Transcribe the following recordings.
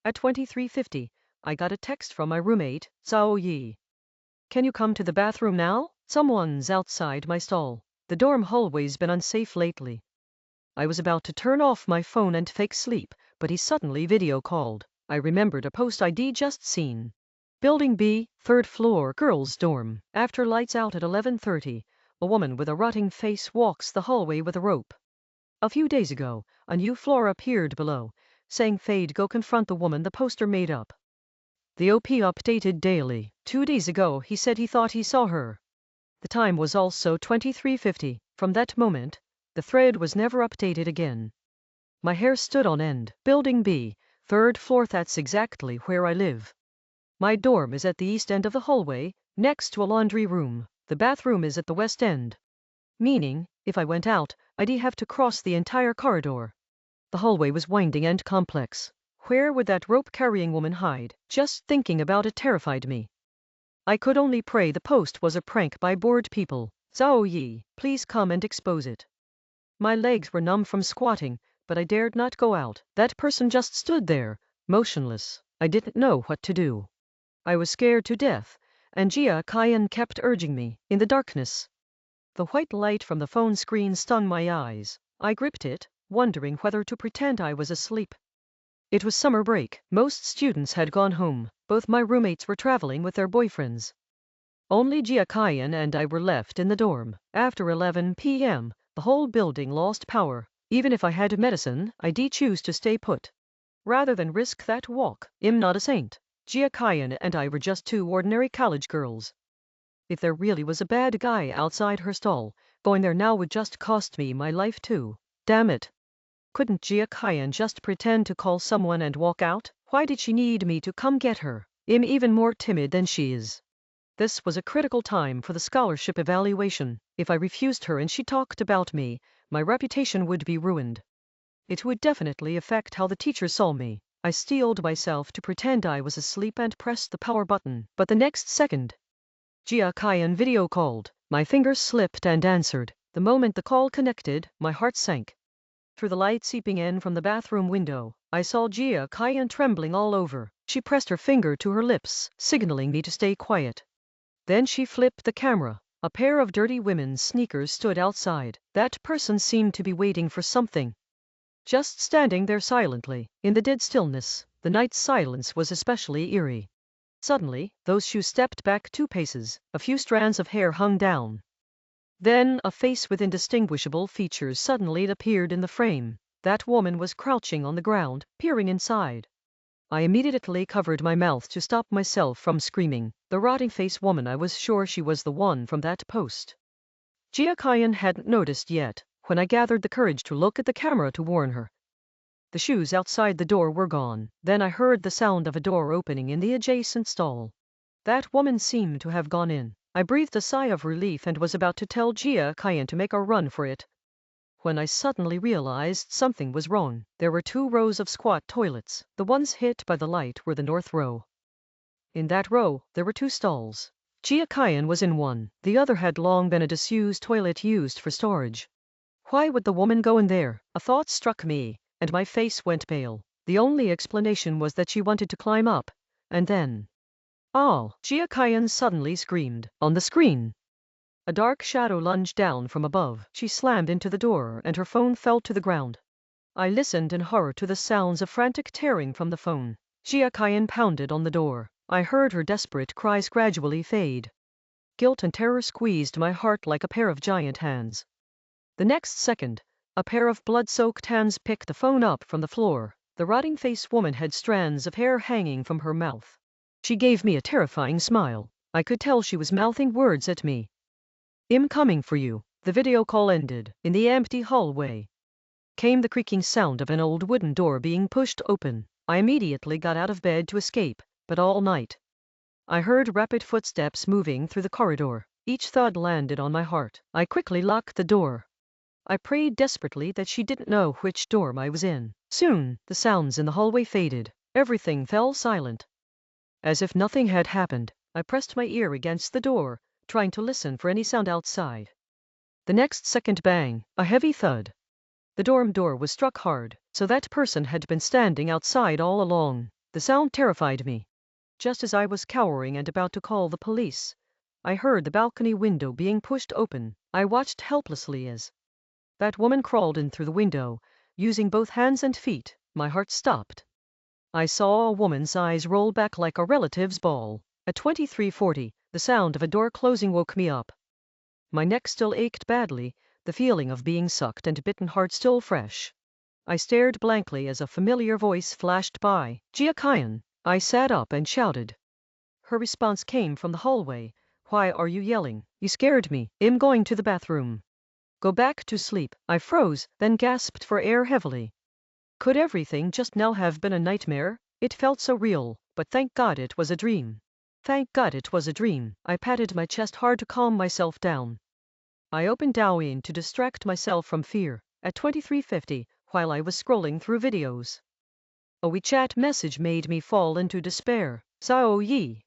At 23:50, I got a text from my roommate, Zhao Yi. Can you come to the bathroom now? Someone's outside my stall. The dorm hallway's been unsafe lately. I was about to turn off my phone and fake sleep, but he suddenly video called. I remembered a post I'd just seen. Building B, 3rd floor, girls' dorm. After lights out at 11:30, a woman with a rotting face walks the hallway with a rope. A few days ago, a new floor appeared below, saying Fade go confront the woman the poster made up. The OP updated daily. 2 days ago he said he thought he saw her. The time was also 23:50. From that moment, the thread was never updated again. My hair stood on end. Building B, 3rd floor, that's exactly where I live. My dorm is at the east end of the hallway, next to a laundry room. The bathroom is at the west end. Meaning, if I went out, I'd have to cross the entire corridor. The hallway was winding and complex. Where would that rope-carrying woman hide? Just thinking about it terrified me. I could only pray the post was a prank by bored people. Zhao Yi, please come and expose it. My legs were numb from squatting, but I dared not go out. That person just stood there, motionless. I didn't know what to do. I was scared to death, and Jia Kayan kept urging me. In the darkness, the white light from the phone screen stung my eyes. I gripped it, wondering whether to pretend I was asleep. It was summer break. Most students had gone home. Both my roommates were traveling with their boyfriends. Only Jia Kayan and I were left in the dorm. After 11 p.m., the whole building lost power. Even if I had medicine, I'd choose to stay put, rather than risk that walk. I'm not a saint. Jia Kayan and I were just two ordinary college girls. If there really was a bad guy outside her stall, going there now would just cost me my life too. Damn it. Couldn't Jia Kayan just pretend to call someone and walk out? Why did she need me to come get her? I'm even more timid than she is. This was a critical time for the scholarship evaluation. If I refused her and she talked about me, my reputation would be ruined. It would definitely affect how the teachers saw me. I steeled myself to pretend I was asleep and pressed the power button. But the next second, Jia Kayan video called. My fingers slipped and answered. The moment the call connected, my heart sank. Through the light seeping in from the bathroom window, I saw Jia Kayan trembling all over. She pressed her finger to her lips, signaling me to stay quiet. Then she flipped the camera. A pair of dirty women's sneakers stood outside. That person seemed to be waiting for something. Just standing there silently. In the dead stillness, the night's silence was especially eerie. Suddenly, those shoes stepped back 2 paces. A few strands of hair hung down. Then, a face with indistinguishable features suddenly appeared in the frame. That woman was crouching on the ground, peering inside. I immediately covered my mouth to stop myself from screaming. The rotting-faced woman, I was sure she was the one from that post. Jia Kayan hadn't noticed yet, when I gathered the courage to look at the camera to warn her. The shoes outside the door were gone. Then I heard the sound of a door opening in the adjacent stall. That woman seemed to have gone in. I breathed a sigh of relief and was about to tell Jia Kayan to make a run for it, when I suddenly realized something was wrong. There were 2 rows of squat toilets. The ones hit by the light were the north row. In that row, there were 2 stalls. Jia Kayan was in one. The other had long been a disused toilet used for storage. Why would the woman go in there? A thought struck me, and my face went pale. The only explanation was that she wanted to climb up, and then... Oh! Jia Kayan suddenly screamed. On the screen, a dark shadow lunged down from above. She slammed into the door and her phone fell to the ground. I listened in horror to the sounds of frantic tearing from the phone. Jia Kayan pounded on the door. I heard her desperate cries gradually fade. Guilt and terror squeezed my heart like a pair of giant hands. The next second, a pair of blood-soaked hands picked the phone up from the floor. The rotting-faced woman had strands of hair hanging from her mouth. She gave me a terrifying smile. I could tell she was mouthing words at me. I'm coming for you. The video call ended. In the empty hallway came the creaking sound of an old wooden door being pushed open. I immediately got out of bed to escape, but all night I heard rapid footsteps moving through the corridor. Each thud landed on my heart. I quickly locked the door. I prayed desperately that she didn't know which dorm I was in. Soon, the sounds in the hallway faded. Everything fell silent. As if nothing had happened, I pressed my ear against the door, trying to listen for any sound outside. The next second, bang, a heavy thud. The dorm door was struck hard, so that person had been standing outside all along. The The sound terrified me. Just as I was cowering and about to call the police, I heard the balcony window being pushed open. I watched helplessly as that woman crawled in through the window, using both hands and feet. My heart stopped. I saw a woman's eyes roll back like a relative's ball. At 23:40, the sound of a door closing woke me up. My neck still ached badly, the feeling of being sucked and bitten hard still fresh. I stared blankly as a familiar voice flashed by. Jia Kyan. I sat up and shouted. Her response came from the hallway. Why are you yelling? You scared me. I'm going to the bathroom. Go back to sleep. I froze, then gasped for air heavily. Could everything just now have been a nightmare? It felt so real, but thank God it was a dream. Thank God it was a dream. I patted my chest hard to calm myself down. I opened Douyin to distract myself from fear. At 23:50, while I was scrolling through videos, a WeChat message made me fall into despair. Sao Yi.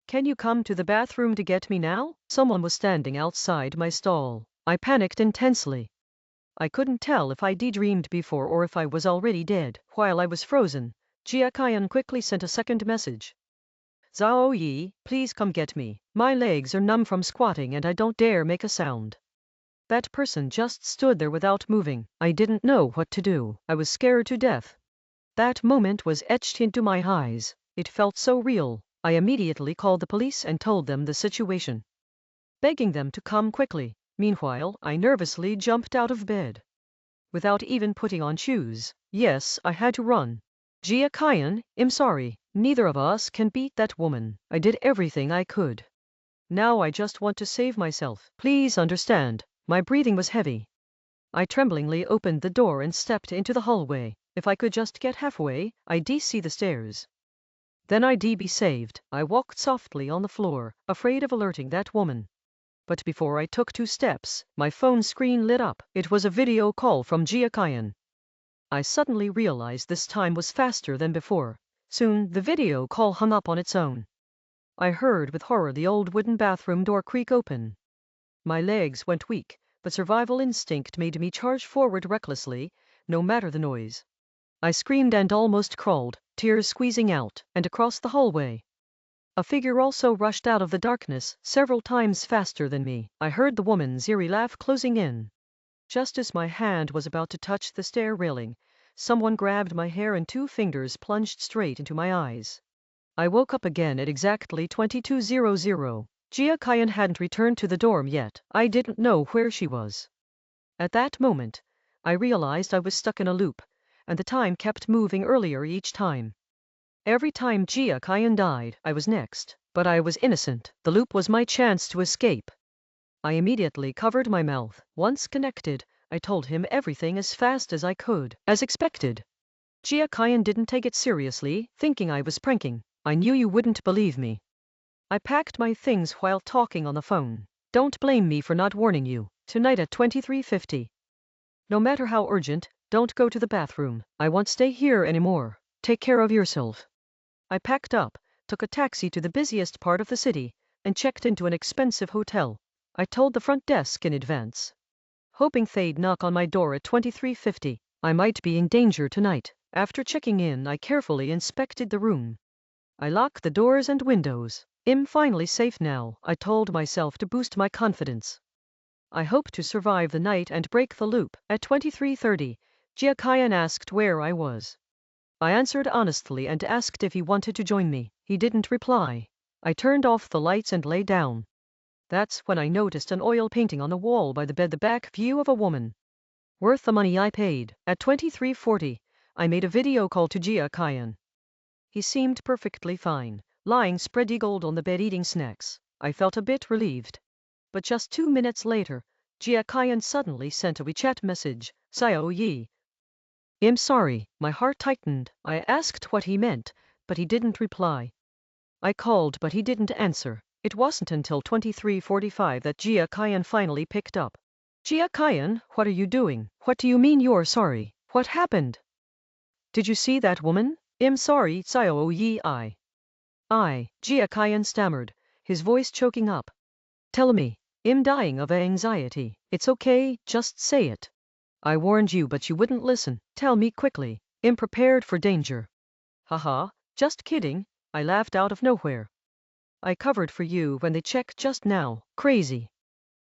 Can you come to the bathroom to get me now? Someone was standing outside my stall. I panicked intensely. I couldn't tell if I daydreamed before or if I was already dead. While I was frozen, Jia Kyan quickly sent a second message. Zhao Yi, please come get me. My legs are numb from squatting and I don't dare make a sound. That person just stood there without moving. I didn't know what to do. I was scared to death. That moment was etched into my eyes. It felt so real. I immediately called the police and told them the situation, begging them to come quickly. Meanwhile, I nervously jumped out of bed. Without even putting on shoes. Yes, I had to run. Jia Kyan, I'm sorry. Neither of us can beat that woman. I did everything I could. Now I just want to save myself. Please understand. My breathing was heavy. I tremblingly opened the door and stepped into the hallway. If I could just get halfway, I'd see the stairs. Then I'd be saved. I walked softly on the floor, afraid of alerting that woman. But before I took 2 steps, my phone screen lit up. It was a video call from Jia Kyan. I suddenly realized this time was faster than before. Soon, the video call hung up on its own. I heard with horror the old wooden bathroom door creak open. My legs went weak, but survival instinct made me charge forward recklessly, no matter the noise. I screamed and almost crawled, tears squeezing out, and across the hallway. A figure also rushed out of the darkness, several times faster than me. I heard the woman's eerie laugh closing in. Just as my hand was about to touch the stair railing, someone grabbed my hair and 2 fingers plunged straight into my eyes. I woke up again at exactly 22:00. Jia Kyan hadn't returned to the dorm yet. I didn't know where she was. At that moment, I realized I was stuck in a loop, and the time kept moving earlier each time. Every time Jia Kyan died, I was next. But I was innocent. The loop was my chance to escape. I immediately covered my mouth. Once connected, I told him everything as fast as I could. As expected, Jia Kyan didn't take it seriously, thinking I was pranking. I knew you wouldn't believe me. I packed my things while talking on the phone. Don't blame me for not warning you. Tonight at 23:50. No matter how urgent, don't go to the bathroom. I won't stay here anymore. Take care of yourself. I packed up, took a taxi to the busiest part of the city, and checked into an expensive hotel. I told the front desk in advance, hoping they'd knock on my door at 23:50. I might be in danger tonight. After checking in, I carefully inspected the room. I locked the doors and windows. I'm finally safe now, I told myself to boost my confidence. I hope to survive the night and break the loop. At 23:30, Jia Kyan asked where I was. I answered honestly and asked if he wanted to join me. He didn't reply. I turned off the lights and lay down. That's when I noticed an oil painting on the wall by the bed, the back view of a woman. Worth the money I paid. At 23:40, I made a video call to Jia Kyan. He seemed perfectly fine, lying spread-eagled on the bed eating snacks. I felt a bit relieved. But just 2 minutes later, Jia Kyan suddenly sent a WeChat message. Sao Yi. I'm sorry. My heart tightened. I asked what he meant, but he didn't reply. I called but he didn't answer. It wasn't until 23:45 that Jia Kyan finally picked up. Jia Kyan, what are you doing? What do you mean you're sorry? What happened? Did you see that woman? I'm sorry, Sao Yi. Jia Kyan stammered, his voice choking up. Tell me. I'm dying of anxiety. It's okay, just say it. I warned you but you wouldn't listen. Tell me quickly. I'm prepared for danger. Haha, Just kidding, I laughed out of nowhere. I covered for you when they checked just now. Crazy.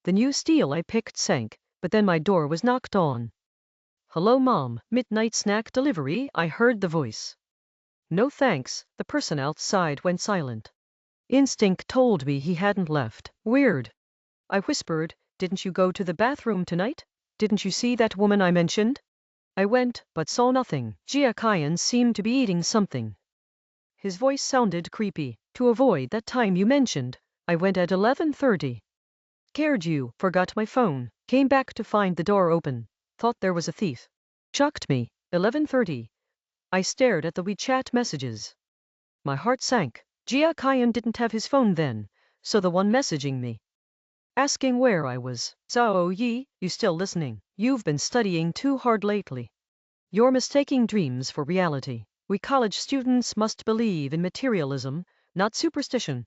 The new steel I picked sank, but then my door was knocked on. Hello, Mom, midnight snack delivery, I heard the voice. No thanks, the person outside went silent. Instinct told me he hadn't left. Weird. I whispered, didn't you go to the bathroom tonight? Didn't you see that woman I mentioned? I went, but saw nothing. Jia Kyan seemed to be eating something. His voice sounded creepy. To avoid that time you mentioned, I went at 11:30. Scared you, forgot my phone, came back to find the door open, thought there was a thief. Shocked me. 11:30. I stared at the WeChat messages. My heart sank. Jia Kyan didn't have his phone then, so the one messaging me, asking where I was. Zhao Yi, you still listening? You've been studying too hard lately. You're mistaking dreams for reality. We college students must believe in materialism, not superstition.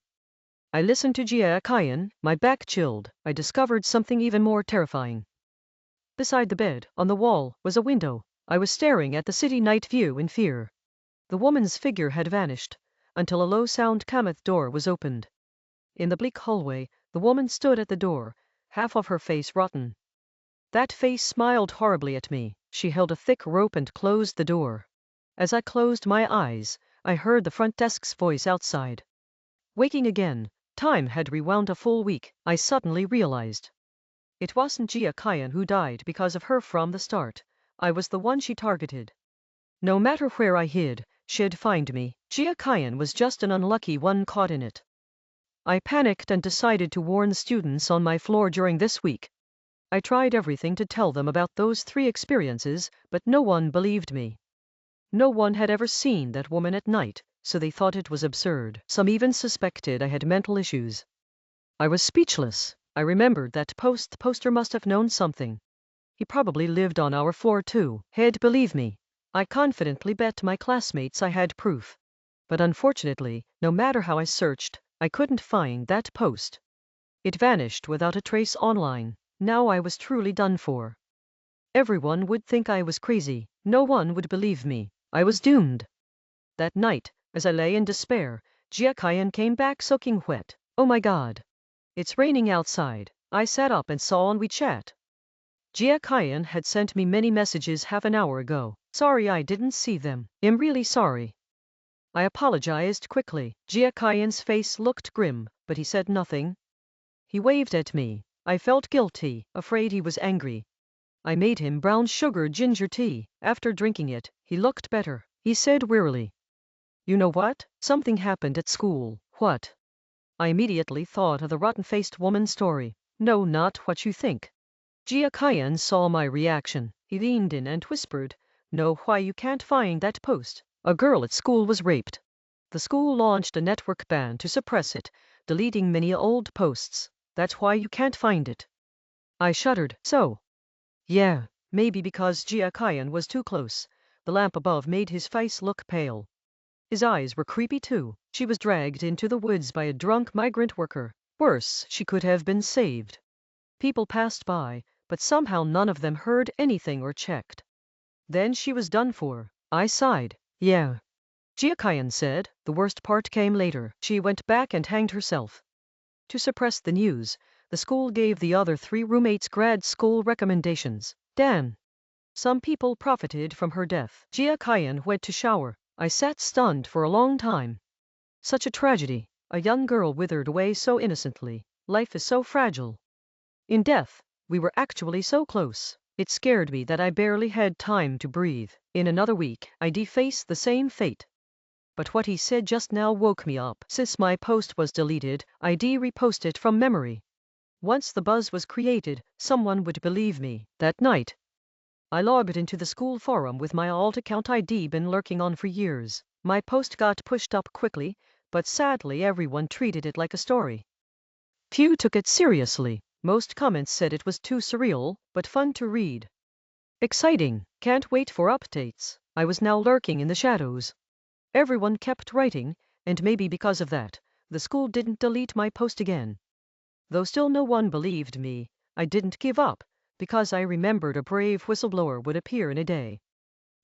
I listened to Jia Kyan, my back chilled. I discovered something even more terrifying. Beside the bed, on the wall, was a window. I was staring at the city night view in fear. The woman's figure had vanished, until a low-sound Kamath door was opened. In the bleak hallway, the woman stood at the door, half of her face rotten. That face smiled horribly at me. She held a thick rope and closed the door. As I closed my eyes, I heard the front desk's voice outside. Waking again, time had rewound a full week. I suddenly realized. It wasn't Jia Kyan who died because of her from the start. I was the one she targeted. No matter where I hid, she'd find me. Jia Kyan was just an unlucky one caught in it. I panicked and decided to warn students on my floor during this week. I tried everything to tell them about those 3 experiences, but no one believed me. No one had ever seen that woman at night, so they thought it was absurd. Some even suspected I had mental issues. I was speechless. I remembered that poster must have known something. He probably lived on our floor too. He'd believe me. I confidently bet my classmates I had proof. But unfortunately, no matter how I searched, I couldn't find that post. It vanished without a trace online. Now I was truly done for. Everyone would think I was crazy. No one would believe me. I was doomed. That night, as I lay in despair, Jia Kyan came back soaking wet. Oh my God. It's raining outside. I sat up and saw on WeChat. Jia Kyan had sent me many messages half an hour ago. Sorry I didn't see them. I'm really sorry. I apologized quickly. Jia Kyan's face looked grim, but he said nothing. He waved at me. I felt guilty, afraid he was angry. I made him brown sugar ginger tea. After drinking it, he looked better. He said wearily, you know what? Something happened at school. What? I immediately thought of the rotten-faced woman story. No, not what you think. Jia Kyan saw my reaction. He leaned in and whispered, know why you can't find that post? A girl at school was raped. The school launched a network ban to suppress it, deleting many old posts. That's why you can't find it. I shuddered. So? Yeah, maybe because Jia Kyan was too close. The lamp above made his face look pale. His eyes were creepy too. She was dragged into the woods by a drunk migrant worker. Worse, she could have been saved. People passed by, but somehow none of them heard anything or checked. Then she was done for. I sighed. Yeah. Jia Kyan said, the worst part came later. She went back and hanged herself. To suppress the news, the school gave the other 3 roommates grad school recommendations. Dan. Some people profited from her death. Jia Kyan went to shower. I sat stunned for a long time. Such a tragedy. A young girl withered away so innocently. Life is so fragile. In death, we were actually so close. It scared me that I barely had time to breathe. In another week, I'd face the same fate. But what he said just now woke me up. Since my post was deleted, I'd repost it from memory. Once the buzz was created, someone would believe me. That night, I logged into the school forum with my alt account I'd been lurking on for years. My post got pushed up quickly, but sadly everyone treated it like a story. Few took it seriously. Most comments said it was too surreal, but fun to read. Exciting. Can't wait for updates. I was now lurking in the shadows. Everyone kept writing, and maybe because of that, the school didn't delete my post again. Though still no one believed me, I didn't give up, because I remembered a brave whistleblower would appear in a day.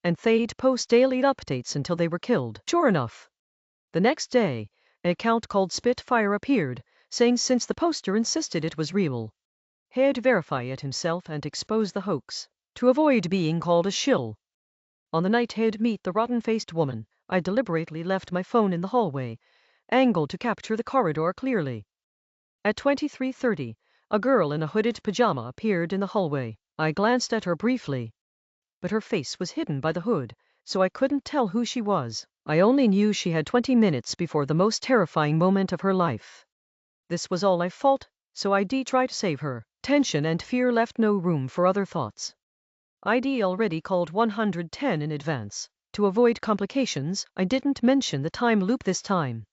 And they'd post daily updates until they were killed. Sure enough, The next day, an account called Spitfire appeared, saying since the poster insisted it was real, he'd verify it himself and expose the hoax, to avoid being called a shill. On the night he'd meet the rotten-faced woman, I deliberately left my phone in the hallway, angled to capture the corridor clearly. At 23:30, a girl in a hooded pajama appeared in the hallway. I glanced at her briefly, but her face was hidden by the hood, so I couldn't tell who she was. I only knew she had 20 minutes before the most terrifying moment of her life. This was all I felt, so I'd try to save her. Tension and fear left no room for other thoughts. I'd already called 110 in advance. To avoid complications, I didn't mention the time loop this time.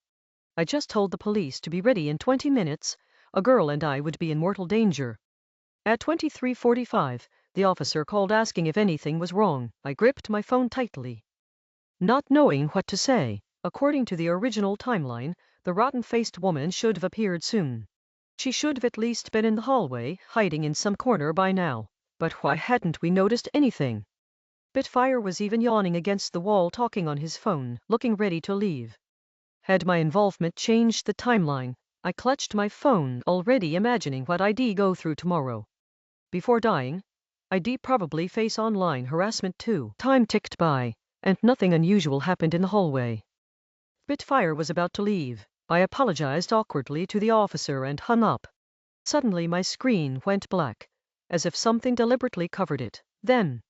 I just told the police to be ready in 20 minutes, a girl and I would be in mortal danger. At 23:45, the officer called asking if anything was wrong. I gripped my phone tightly, not knowing what to say. According to the original timeline, the rotten-faced woman should have appeared soon. She should have at least been in the hallway, hiding in some corner by now. But why hadn't we noticed anything? Spitfire was even yawning against the wall, talking on his phone, looking ready to leave. Had my involvement changed the timeline? I clutched my phone, already imagining what I'd go through tomorrow. Before dying, I'd probably face online harassment too. Time ticked by, and nothing unusual happened in the hallway. Spitfire was about to leave. I apologized awkwardly to the officer and hung up. Suddenly my screen went black, as if something deliberately covered it. Then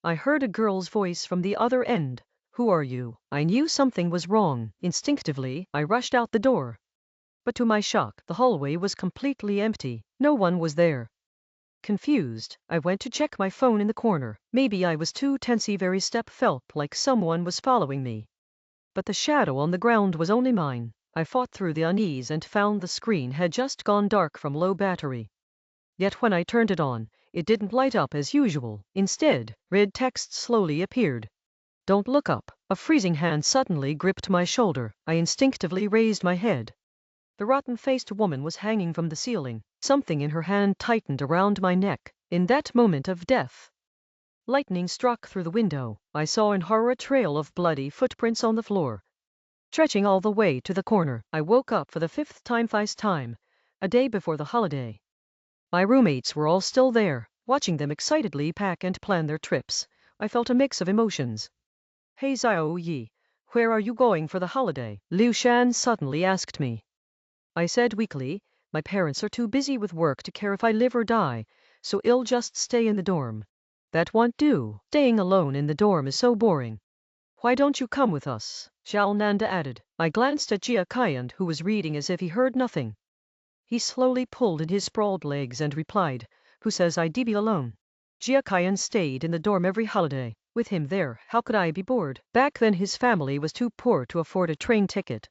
I heard a girl's voice from the other end. "Who are you?" I knew something was wrong. Instinctively, I rushed out the door. But to my shock, the hallway was completely empty. No one was there. Confused, I went to check my phone in the corner. Maybe I was too tense. Every step felt like someone was following me. But the shadow on the ground was only mine. I fought through the unease and found the screen had just gone dark from low battery. Yet when I turned it on, it didn't light up as usual. Instead, red text slowly appeared. "Don't look up." A freezing hand suddenly gripped my shoulder. I instinctively raised my head. The rotten-faced woman was hanging from the ceiling. Something in her hand tightened around my neck. In that moment of death, lightning struck through the window. I saw in horror a trail of bloody footprints on the floor, stretching all the way to the corner. I woke up for the fifth time, a day before the holiday. My roommates were all still there. Watching them excitedly pack and plan their trips, I felt a mix of emotions. "Hey Xiao Yi, where are you going for the holiday?" Liu Shan suddenly asked me. I said weakly, "My parents are too busy with work to care if I live or die, so I'll just stay in the dorm." "That won't do. Staying alone in the dorm is so boring." "Why don't you come with us?" Xiao Nanda added. I glanced at Jia Kaiyan, who was reading as if he heard nothing. He slowly pulled at his sprawled legs and replied, "Who says I'd be alone? Jia Kaiyan stayed in the dorm every holiday. With him there, how could I be bored? Back then his family was too poor to afford a train ticket.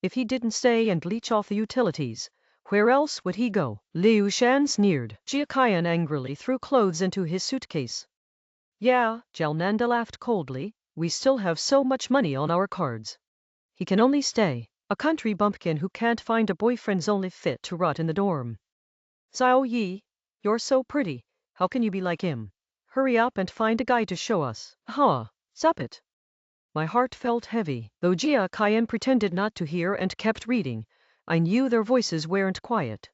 If he didn't stay and leech off the utilities, where else would he go?" Liu Shan sneered. Jia Kaiyan angrily threw clothes into his suitcase. "Yeah," Jiao Nanda laughed coldly, "we still have so much money on our cards. He can only stay. A country bumpkin who can't find a boyfriend's only fit to rot in the dorm." "Xiao Yi, you're so pretty. How can you be like him? Hurry up and find a guy to show us." "Huh, stop it." My heart felt heavy. Though Jia Kaiyan pretended not to hear and kept reading, I knew their voices weren't quiet.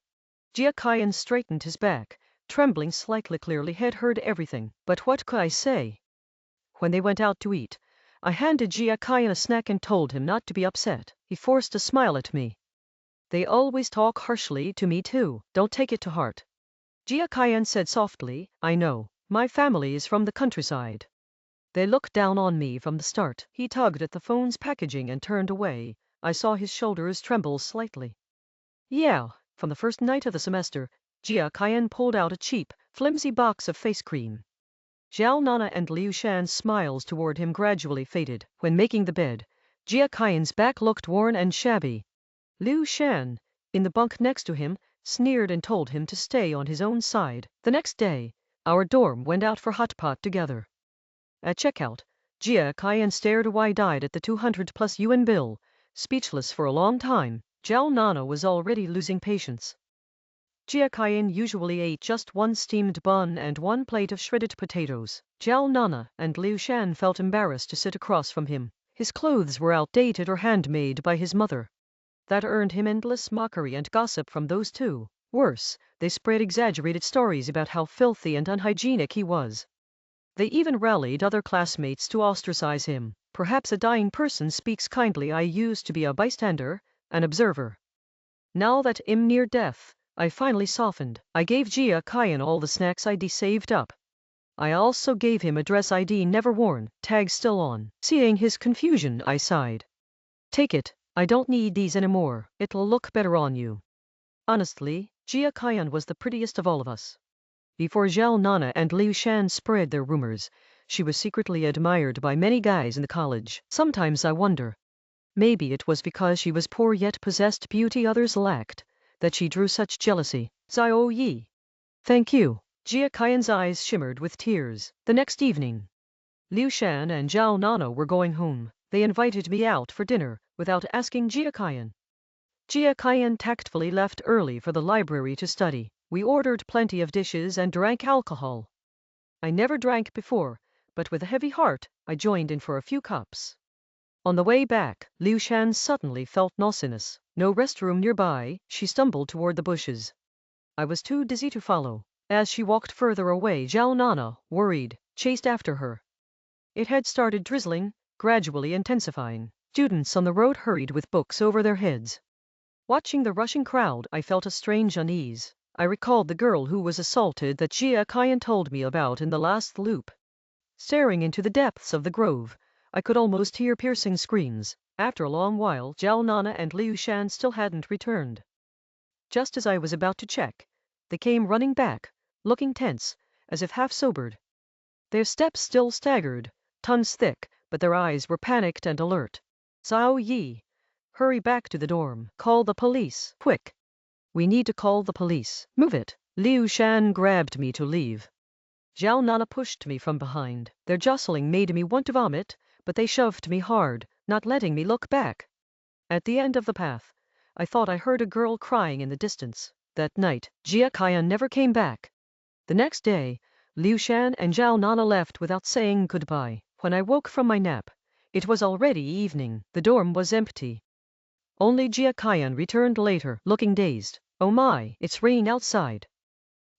Jia Kaiyan straightened his back, trembling slightly. Clearly he'd heard everything. But what could I say? When they went out to eat, I handed Jia Kaiyan a snack and told him not to be upset. He forced a smile at me. "They always talk harshly to me too. Don't take it to heart." Jia Kaiyan said softly, "I know. My family is from the countryside. They looked down on me from the start." He tugged at the phone's packaging and turned away. I saw his shoulders tremble slightly. "Yeah." From the first night of the semester, Jia Kaiyan pulled out a cheap, flimsy box of face cream. Zhao Nana and Liu Shan's smiles toward him gradually faded. When making the bed, Jia Kaiyan's back looked worn and shabby. Liu Shan, in the bunk next to him, sneered and told him to stay on his own side. The next day, our dorm went out for hot pot together. At checkout, Jia Kaiyan stared wide-eyed at the 200+ yuan bill, speechless for a long time. Zhao Nana was already losing patience. Jia Kaiyan usually ate just one steamed bun and one plate of shredded potatoes. Zhao Nana and Liu Shan felt embarrassed to sit across from him. His clothes were outdated or handmade by his mother. That earned him endless mockery and gossip from those two. Worse, they spread exaggerated stories about how filthy and unhygienic he was. They even rallied other classmates to ostracize him. Perhaps a dying person speaks kindly. I used to be a bystander, an observer. Now that I'm near death, I finally softened. I gave Jia Kyan all the snacks I'd saved up. I also gave him a dress ID never worn, tag still on. Seeing his confusion, I sighed. Take it, I don't need these anymore, it'll look better on you. Honestly, Jia Kyan was the prettiest of all of us. Before Zhao Nana and Liu Shan spread their rumors, she was secretly admired by many guys in the college. Sometimes I wonder, maybe it was because she was poor yet possessed beauty others lacked, that she drew such jealousy. Xiao Yi. Thank you. Jia Kyan's eyes shimmered with tears. The next evening, Liu Shan and Zhao Nana were going home. They invited me out for dinner, without asking Jia Kyan. Jia Kyan tactfully left early for the library to study. We ordered plenty of dishes and drank alcohol. I never drank before, but with a heavy heart, I joined in for a few cups. On the way back, Liu Shan suddenly felt nauseous. No restroom nearby, she stumbled toward the bushes. I was too dizzy to follow. As she walked further away, Zhao Nana, worried, chased after her. It had started drizzling, gradually intensifying. Students on the road hurried with books over their heads. Watching the rushing crowd, I felt a strange unease. I recalled the girl who was assaulted that Jia Kyan told me about in the last loop. Staring into the depths of the grove, I could almost hear piercing screams. After a long while, Zhao Nana and Liu Shan still hadn't returned. Just as I was about to check, they came running back, looking tense, as if half-sobered. Their steps still staggered, tons thick, but their eyes were panicked and alert. Xiao Yi. Hurry back to the dorm. Call the police. Quick. We need to call the police. Move it. Liu Shan grabbed me to leave. Zhao Nana pushed me from behind. Their jostling made me want to vomit, but they shoved me hard, not letting me look back. At the end of the path, I thought I heard a girl crying in the distance. That night, Jia Kyan never came back. The next day, Liu Shan and Zhao Nana left without saying goodbye. When I woke from my nap, it was already evening. The dorm was empty. Only Jia Kyan returned later, looking dazed. Oh my, it's raining outside.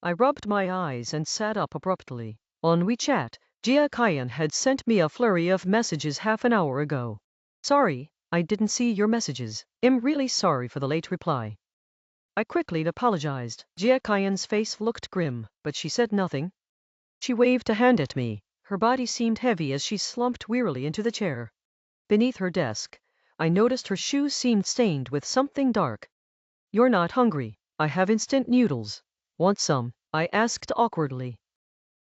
I rubbed my eyes and sat up abruptly. On WeChat, Jia Kyan had sent me a flurry of messages half an hour ago. Sorry, I didn't see your messages. I'm really sorry for the late reply. I quickly apologized. Jia Kyan's face looked grim, but she said nothing. She waved a hand at me. Her body seemed heavy as she slumped wearily into the chair. Beneath her desk, I noticed her shoes seemed stained with something dark. You're not hungry. I have instant noodles. Want some? I asked awkwardly.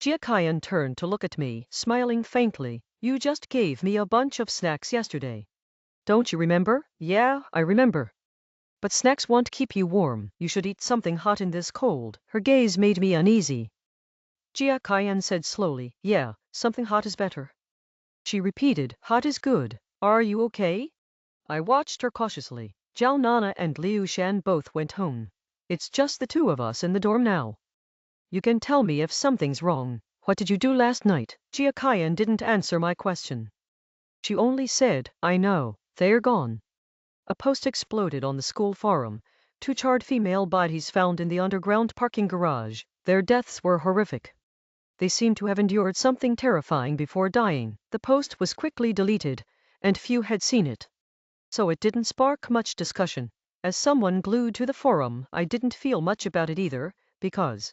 Jia Kyan turned to look at me, smiling faintly. You just gave me a bunch of snacks yesterday. Don't you remember? Yeah, I remember. But snacks won't keep you warm. You should eat something hot in this cold. Her gaze made me uneasy. Jia Kyan said slowly, yeah, something hot is better. She repeated, hot is good. Are you okay? I watched her cautiously. Zhao Nana and Liu Shan both went home. It's just the two of us in the dorm now. You can tell me if something's wrong. What did you do last night? Jia Kyan didn't answer my question. She only said, I know, they're gone. A post exploded on the school forum. 2 charred female bodies found in the underground parking garage. Their deaths were horrific. They seemed to have endured something terrifying before dying. The post was quickly deleted, and few had seen it. So it didn't spark much discussion. As someone glued to the forum, I didn't feel much about it either, because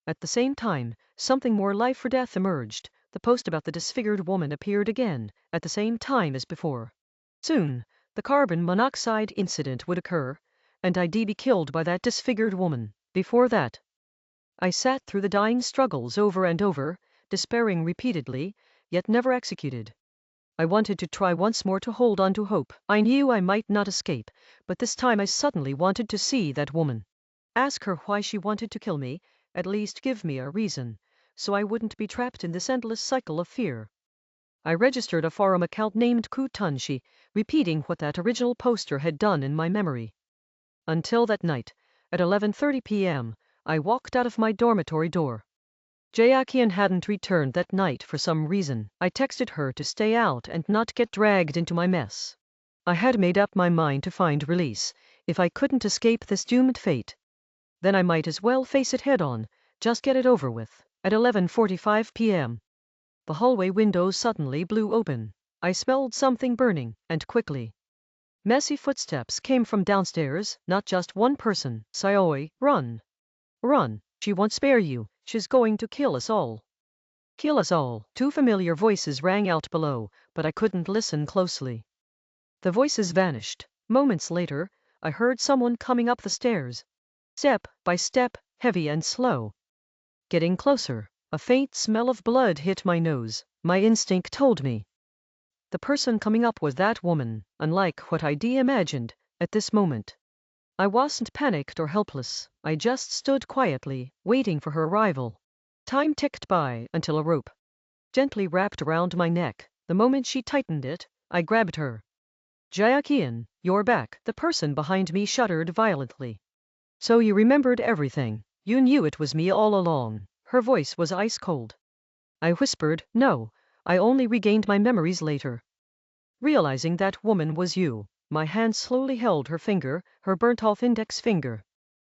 at the same time, something more life or death emerged. The post about the disfigured woman appeared again, at the same time as before. Soon, the carbon monoxide incident would occur, and I'd be killed by that disfigured woman. Before that, I sat through the dying struggles over and over, despairing repeatedly, yet never executed. I wanted to try once more to hold on to hope. I knew I might not escape, but this time I suddenly wanted to see that woman. Ask her why she wanted to kill me, at least give me a reason, so I wouldn't be trapped in this endless cycle of fear. I registered a forum account named Kutanshi, repeating what that original poster had done in my memory. Until that night, at 11:30 p.m., I walked out of my dormitory door. Jayakian hadn't returned that night for some reason. I texted her to stay out and not get dragged into my mess. I had made up my mind to find release. If I couldn't escape this doomed fate, then I might as well face it head on, just get it over with. At 11:45 p.m., the hallway windows suddenly blew open. I smelled something burning, and quickly. Messy footsteps came from downstairs, not just one person. Sayoi, run. Run, she won't spare you, she's going to kill us all. Kill us all. Two familiar voices rang out below, but I couldn't listen closely. The voices vanished. Moments later, I heard someone coming up the stairs. Step by step, heavy and slow. Getting closer, a faint smell of blood hit my nose. My instinct told me. The person coming up was that woman, unlike what I'd imagined, at this moment. I wasn't panicked or helpless, I just stood quietly, waiting for her arrival. Time ticked by until a rope gently wrapped around my neck. The moment she tightened it, I grabbed her. Jayakian, you're back. The person behind me shuddered violently. So you remembered everything. You knew it was me all along. Her voice was ice cold. I whispered, no, I only regained my memories later. Realizing that woman was you, my hand slowly held her finger, her burnt-off index finger.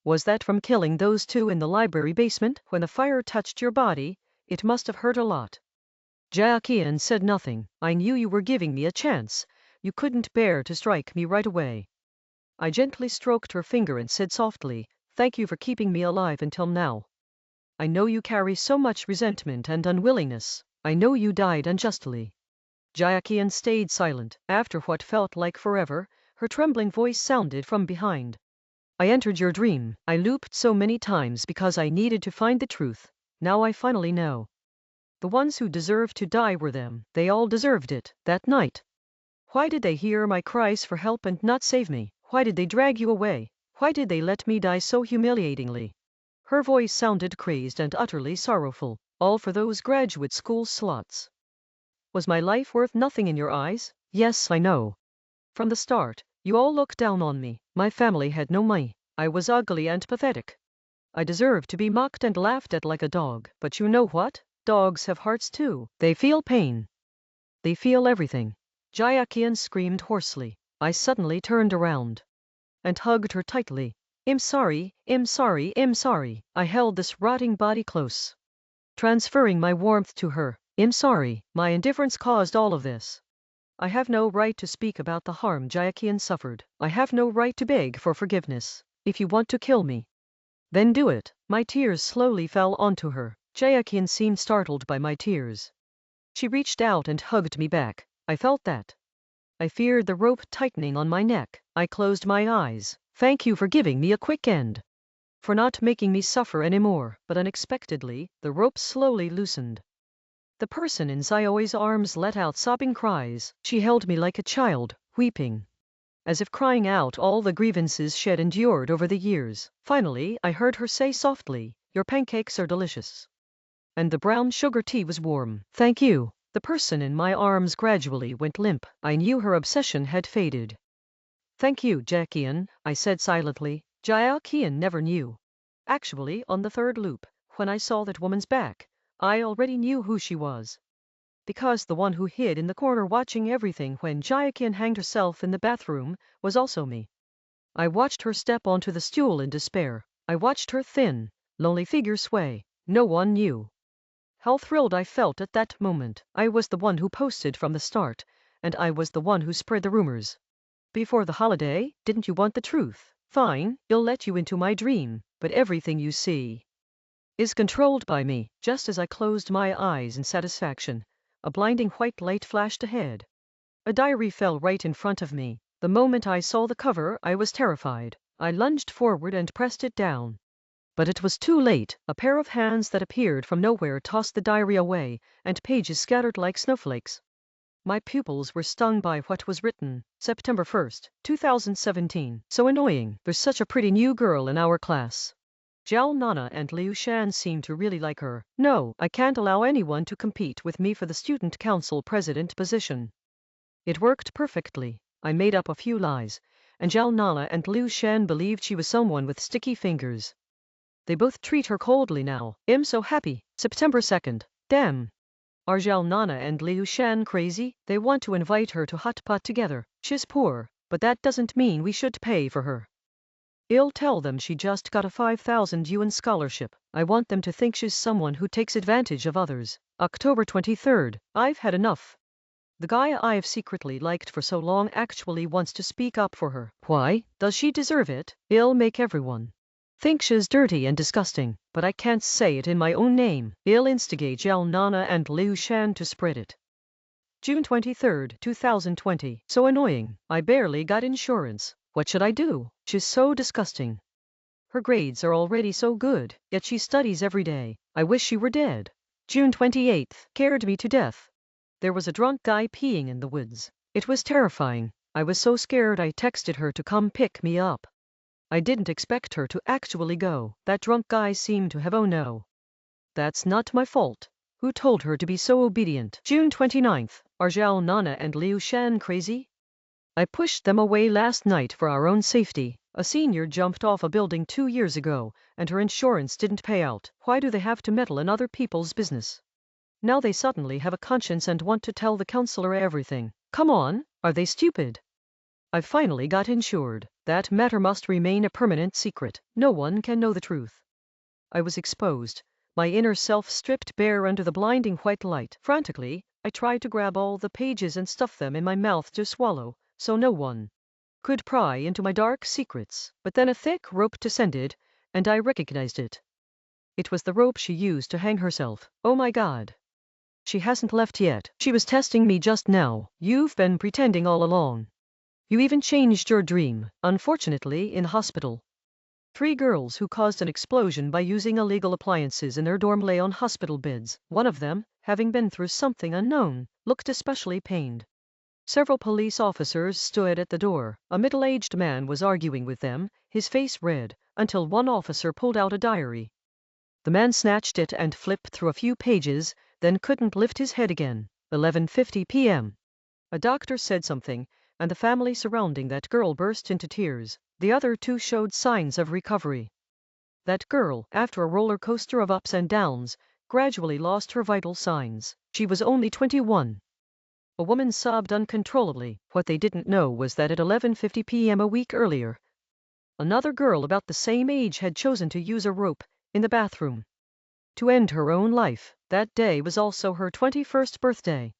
Was that from killing those two in the library basement? When the fire touched your body, it must have hurt a lot. Jayakian said nothing. I knew you were giving me a chance. You couldn't bear to strike me right away. I gently stroked her finger and said softly, thank you for keeping me alive until now. I know you carry so much resentment and unwillingness. I know you died unjustly. Jayakian stayed silent. After what felt like forever, her trembling voice sounded from behind. I entered your dream. I looped so many times because I needed to find the truth. Now I finally know. The ones who deserved to die were them. They all deserved it, that night. Why did they hear my cries for help and not save me? Why did they drag you away? Why did they let me die so humiliatingly? Her voice sounded crazed and utterly sorrowful, all for those graduate school slots. Was my life worth nothing in your eyes? Yes, I know. From the start, you all looked down on me. My family had no money. I was ugly and pathetic. I deserved to be mocked and laughed at like a dog. But you know what? Dogs have hearts too. They feel pain. They feel everything. Jayakian screamed hoarsely. I suddenly turned around and hugged her tightly. I'm sorry, I'm sorry, I'm sorry. I held this rotting body close, transferring my warmth to her. I'm sorry, my indifference caused all of this. I have no right to speak about the harm Jayakian suffered. I have no right to beg for forgiveness. If you want to kill me, then do it. My tears slowly fell onto her. Jayakian seemed startled by my tears. She reached out and hugged me back. I felt that. I feared the rope tightening on my neck. I closed my eyes. Thank you for giving me a quick end. For not making me suffer anymore. But unexpectedly, the rope slowly loosened. The person in Sayoi's arms let out sobbing cries. She held me like a child, weeping, as if crying out all the grievances she had endured over the years. Finally, I heard her say softly, your pancakes are delicious. And the brown sugar tea was warm. Thank you. The person in my arms gradually went limp. I knew her obsession had faded. Thank you, Jayakian, I said silently. Jayakian never knew. Actually, on the third loop, when I saw that woman's back, I already knew who she was. Because the one who hid in the corner watching everything when Jayakian hanged herself in the bathroom was also me. I watched her step onto the stool in despair. I watched her thin, lonely figure sway. No one knew how thrilled I felt at that moment. I was the one who posted from the start, and I was the one who spread the rumors. Before the holiday, didn't you want the truth? Fine, I'll let you into my dream, but everything you see is controlled by me. Just as I closed my eyes in satisfaction, a blinding white light flashed ahead. A diary fell right in front of me. The moment I saw the cover, I was terrified. I lunged forward and pressed it down. But it was too late. A pair of hands that appeared from nowhere tossed the diary away, and pages scattered like snowflakes. My pupils were stung by what was written. September 1st, 2017. So annoying. There's such a pretty new girl in our class. Zhao Nana and Liu Shan seem to really like her. No, I can't allow anyone to compete with me for the student council president position. It worked perfectly. I made up a few lies, and Zhao Nana and Liu Shan believed she was someone with sticky fingers. They both treat her coldly now. I'm so happy. September 2nd. Damn. Arjel Nana and Liu Shan crazy? They want to invite her to hot pot together. She's poor, but that doesn't mean we should pay for her. I'll tell them she just got a 5,000 yuan scholarship. I want them to think she's someone who takes advantage of others. October 23rd. I've had enough. The guy I've secretly liked for so long actually wants to speak up for her. Why? Does she deserve it? I'll make everyone think she's dirty and disgusting, but I can't say it in my own name. I'll instigate Jel Nana and Liu Shan to spread it. June 23rd, 2020. So annoying. I barely got insurance. What should I do? She's so disgusting. Her grades are already so good, yet she studies every day. I wish she were dead. June 28th. Scared me to death. There was a drunk guy peeing in the woods. It was terrifying. I was so scared I texted her to come pick me up. I didn't expect her to actually go. That drunk guy seemed to have oh no. That's not my fault. Who told her to be so obedient? June 29th. Are Zhao Nana and Liu Shan crazy? I pushed them away last night for our own safety. A senior jumped off a building 2 years ago, and her insurance didn't pay out. Why do they have to meddle in other people's business? Now they suddenly have a conscience and want to tell the counselor everything. Come on, are they stupid? I finally got insured. That matter must remain a permanent secret. No one can know the truth. I was exposed. My inner self stripped bare under the blinding white light. Frantically, I tried to grab all the pages and stuff them in my mouth to swallow, so no one could pry into my dark secrets. But then a thick rope descended, and I recognized it. It was the rope she used to hang herself. Oh my God. She hasn't left yet. She was testing me just now. You've been pretending all along. You even changed your dream, unfortunately in hospital. 3 girls who caused an explosion by using illegal appliances in their dorm lay on hospital beds. One of them, having been through something unknown, looked especially pained. Several police officers stood at the door. A middle-aged man was arguing with them, his face red, until one officer pulled out a diary. The man snatched it and flipped through a few pages, then couldn't lift his head again. 11:50 p.m. A doctor said something, and the family surrounding that girl burst into tears. The other 2 showed signs of recovery. That girl, after a roller coaster of ups and downs, gradually lost her vital signs. She was only 21. A woman sobbed uncontrollably. What they didn't know was that at 11:50 p.m. a week earlier, another girl about the same age had chosen to use a rope in the bathroom to end her own life. That day was also her 21st birthday.